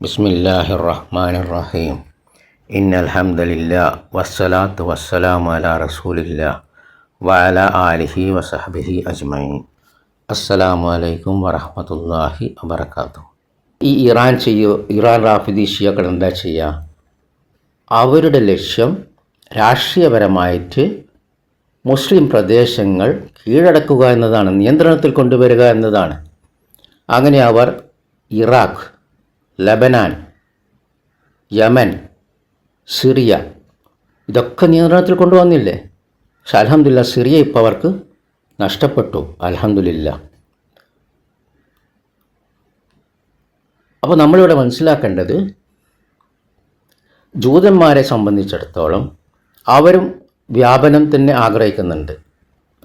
ബിസ്മില്ലാഹിർ റഹ്മാനിർ റഹീം. ഇന്നൽ ഹംദലില്ലാഹ് വസ്സലാത്തു വസ്സലാമു അലാ റസൂലില്ലാഹ് വഅലാ ആലിഹി വസഹ്ബിഹി അജ്മഈൻ. അസ്സലാമു അലൈക്കും വറഹ്മത്തുള്ളാഹി വബറകാതുഹു. ഈ ഇറാൻ റാഫിദി ഷിയകൾ എന്താ ചെയ്യുക? അവരുടെ ലക്ഷ്യം രാഷ്ട്രീയപരമായിട്ട് മുസ്ലിം പ്രദേശങ്ങൾ കീഴടക്കുക എന്നതാണ്, നിയന്ത്രണത്തിൽ കൊണ്ടുവരിക എന്നതാണ്. അങ്ങനെ അവർ ഇറാഖ്, ലബനാൻ, യമൻ, സിറിയ ഇതൊക്കെ നിയന്ത്രണത്തിൽ കൊണ്ടുവന്നില്ലേ? പക്ഷെ അൽഹംദുലില്ലാ സിറിയ ഇപ്പോൾ അവർക്ക് നഷ്ടപ്പെട്ടു, അൽഹംദുലില്ലാ. അപ്പോൾ നമ്മളിവിടെ മനസ്സിലാക്കേണ്ടത്, ജൂതന്മാരെ സംബന്ധിച്ചിടത്തോളം അവരും വ്യാപനം തന്നെ ആഗ്രഹിക്കുന്നുണ്ട്,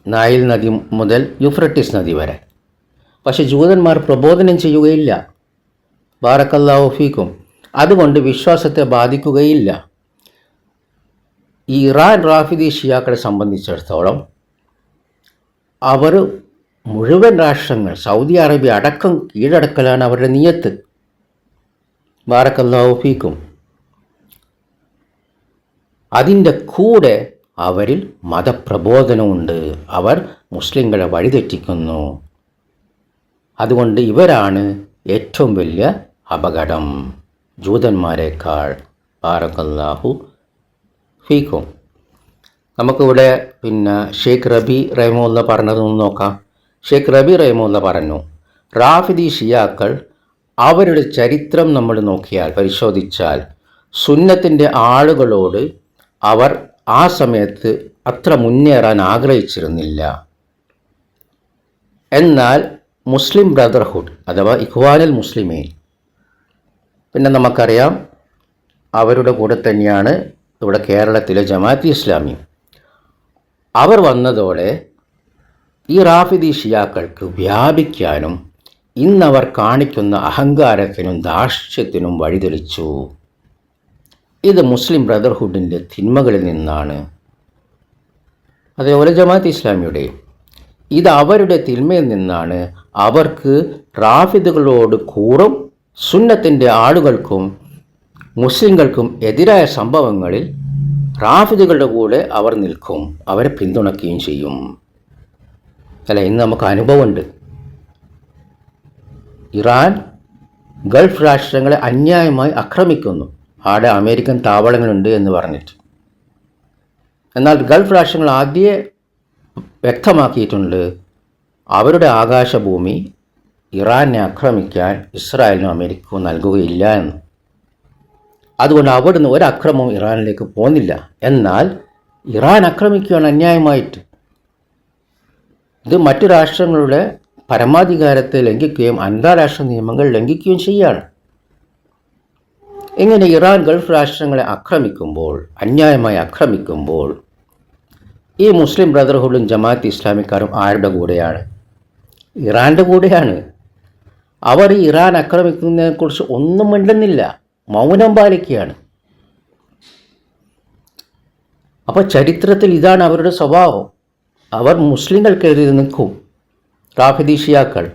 നൈൽ നദി മുതൽ യൂഫ്രട്ടീസ് നദി വരെ. പക്ഷെ ജൂതന്മാർ പ്രബോധനം ചെയ്യുകയില്ല. ബാറക്കല്ലാഹു ഫീക്കും. അതുകൊണ്ട് വിശ്വാസത്തെ ബാധിക്കുകയില്ല. ഈ ഇറാൻ റാഫിദി ഷിയാക്കളെ സംബന്ധിച്ചിടത്തോളം അവർ മുഴുവൻ രാഷ്ട്രങ്ങൾ, സൗദി അറേബ്യ അടക്കം കീഴടക്കലാണ് അവരുടെ നിയത്ത്. ബാറക്കല്ലാഹു ഫീക്കും. അതിൻ്റെ കൂടെ അവരിൽ മതപ്രബോധനമുണ്ട്. അവർ മുസ്ലിങ്ങളെ വഴിതെറ്റിക്കുന്നു. അതുകൊണ്ട് ഇവരാണ് ഏറ്റവും വലിയ അപകടം, ജൂതന്മാരെക്കാൾ. ബാറക്കല്ലാഹു ഫീക്കും. നമുക്കിവിടെ ഷെയ്ഖ് റബി റഹിമഹുല്ല പറഞ്ഞതൊന്ന് നോക്കാം. ഷെയ്ഖ് റബി റഹിമഹുല്ല പറഞ്ഞു, റാഫിദി ഷിയാക്കൾ അവരുടെ ചരിത്രം നമ്മൾ നോക്കിയാൽ, പരിശോധിച്ചാൽ, സുന്നത്തിൻ്റെ ആളുകളോട് അവർ ആ സമയത്ത് അത്ര മുന്നേറാൻ ആഗ്രഹിച്ചിരുന്നില്ല. എന്നാൽ മുസ്ലിം ബ്രദർഹുഡ് അഥവാ ഇഖ്വാനുൽ മുസ്ലിമീൻ, പിന്നെ നമുക്കറിയാം അവരുടെ കൂടെ തന്നെയാണ് ഇവിടെ കേരളത്തിലെ ജമാഅത്ത് ഇസ്ലാമി. അവർ വന്നതോടെ ഈ റാഫിദി ഷിയാക്കൾക്ക് വ്യാപിക്കാനും ഇന്നവർ കാണിക്കുന്ന അഹങ്കാരത്തിനും ധാർഷ്ട്യത്തിനും വഴിതെളിച്ചു. ഇത് മുസ്ലിം ബ്രദർഹുഡിൻ്റെ തിന്മകളിൽ നിന്നാണ്, അതേപോലെ ജമാഅത്ത് ഇസ്ലാമിയുടെയും. ഇത് അവരുടെ തിന്മയിൽ നിന്നാണ്. അവർക്ക് റാഫിദുകളോട് കൂറും സുന്നത്തിൻ്റെ ആളുകൾക്കും മുസ്ലിങ്ങൾക്കും എതിരായ സംഭവങ്ങളിൽ റാഫിദുകളുടെ കൂടെ അവർ നിൽക്കും, അവരെ പിന്തുണയ്ക്കുകയും ചെയ്യും. അല്ല, ഇന്ന് നമുക്ക് അനുഭവമുണ്ട്. ഇറാൻ ഗൾഫ് രാഷ്ട്രങ്ങളെ അന്യായമായി ആക്രമിക്കുന്നു, അവിടെ അമേരിക്കൻ താവളങ്ങളുണ്ട് എന്ന് പറഞ്ഞിട്ട്. എന്നാൽ ഗൾഫ് രാഷ്ട്രങ്ങൾ ആദ്യമേ വ്യക്തമാക്കിയിട്ടുണ്ട്, അവരുടെ ആകാശഭൂമി ഇറാനെ ആക്രമിക്കാൻ ഇസ്രായേലിനും അമേരിക്കക്കും നൽകുകയില്ല എന്ന്. അതുകൊണ്ട് അവിടുന്ന് ഒരക്രമവും ഇറാനിലേക്ക് പോകുന്നില്ല. എന്നാൽ ഇറാൻ ആക്രമിക്കുകയാണ് അന്യായമായിട്ട്. ഇത് മറ്റു രാഷ്ട്രങ്ങളുടെ പരമാധികാരത്തെ ലംഘിക്കുകയും അന്താരാഷ്ട്ര നിയമങ്ങൾ ലംഘിക്കുകയും ചെയ്യാണ്. ഇങ്ങനെ ഇറാൻ ഗൾഫ് രാഷ്ട്രങ്ങളെ ആക്രമിക്കുമ്പോൾ, അന്യായമായി ആക്രമിക്കുമ്പോൾ, ഈ മുസ്ലിം ബ്രദർഹുഡും ജമാഅത്ത് ഇസ്ലാമിക്കാരും ആരുടെ കൂടെയാണ്? ഇറാൻ്റെ കൂടെയാണ്. അവർ ഈ ഇറാൻ ആക്രമിക്കുന്നതിനെക്കുറിച്ച് ഒന്നും മിണ്ടുന്നില്ല, മൗനം പാലിക്കുകയാണ്. അപ്പോൾ ചരിത്രത്തിൽ ഇതാണ് അവരുടെ സ്വഭാവം. അവർ മുസ്ലിങ്ങൾക്കെതിരെ നിൽക്കും, റാഫിദി ഷിയാക്കൾ.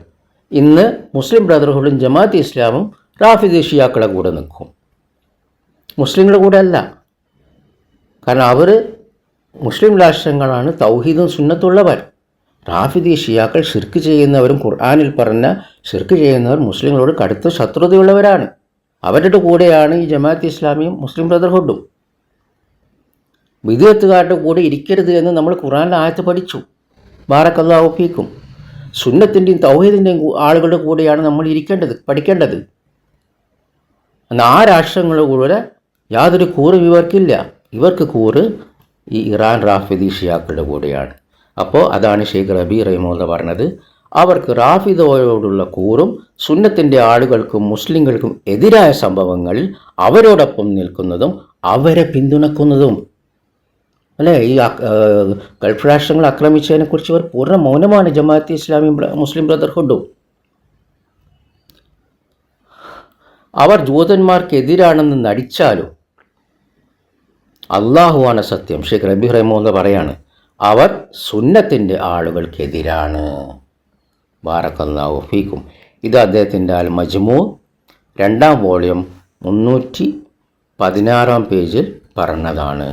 ഇന്ന് മുസ്ലിം ബ്രദർഹുഡും ജമാഅത്ത് ഇസ്ലാമും റാഫിദി ഷിയാക്കളെ കൂടെ നിൽക്കും, മുസ്ലിങ്ങളുടെ കൂടെ അല്ല. കാരണം അവർ മുസ്ലിം രാഷ്ട്രങ്ങളാണ്, തൗഹീദും സുന്നത്തുള്ളവർ. റാഫിദി ഷിയാക്കൾ ഷിർക്ക് ചെയ്യുന്നവരും ഖുർആനിൽ പറഞ്ഞ ഷിർക്ക് ചെയ്യുന്നവർ മുസ്ലിങ്ങളോട് കടുത്ത ശത്രുതയുള്ളവരാണ്. അവരുടെ കൂടെയാണ് ഈ ജമാഅത്ത് ഇസ്ലാമിയും മുസ്ലിം ബ്രദർഹുഡും. വിദ്യാർത്ഥികാരുടെ കൂടെ ഇരിക്കരുത് എന്ന് നമ്മൾ ഖുർആനിലെ ആയത്ത് പഠിച്ചു. ബാറക്കല്ലാഹു ഫീക്കും. സുന്നത്തിൻ്റെയും തൗഹീദിൻ്റെയും ആളുകളുടെ കൂടെയാണ് നമ്മൾ പഠിക്കേണ്ടത്. എന്നാൽ ആ രാഷ്ട്രങ്ങളുടെ കൂടെ യാതൊരു കൂറും ഇവർക്കില്ല. ഇവർക്ക് കൂറ് ഈ ഇറാൻ റാഫിദി ഷിയാക്കളുടെ കൂടെയാണ്. അപ്പോൾ അതാണ് ഷെയ്ഖ് റബി റഹിമഹുല്ല പറഞ്ഞത്, അവർക്ക് റാഫിദോയോടുള്ള കൂറും സുന്നത്തിൻ്റെ ആളുകൾക്കും മുസ്ലിങ്ങൾക്കും എതിരായ സംഭവങ്ങളിൽ അവരോടൊപ്പം നിൽക്കുന്നതും അവരെ പിന്തുണക്കുന്നതും. അല്ലേ, ഈ ഗൾഫ് രാഷ്ട്രങ്ങൾ ആക്രമിച്ചതിനെക്കുറിച്ച് ഇവർ പൂർണ്ണ മൗനമാണ്, ജമാഅത്ത് ഇസ്ലാമി മുസ്ലിം ബ്രദർഹുഡും. അവർ ജൂതന്മാർക്കെതിരാണെന്ന് നടിച്ചാലും അള്ളാഹുവാണ് സത്യം. ഷെയ്ഖ് റബി റഹിമഹുല്ല പറയാണ്, അവർ സുന്നത്തിൻ്റെ ആളുകൾക്കെതിരാണ്. ബാറക്കല്ലാഹു ഫീക്കും. ഇത് അദ്ദേഹത്തിൻ്റെ അൽ മജ്മൂ 2ാം വോളിയം 316 പേജിൽ പറഞ്ഞതാണ്.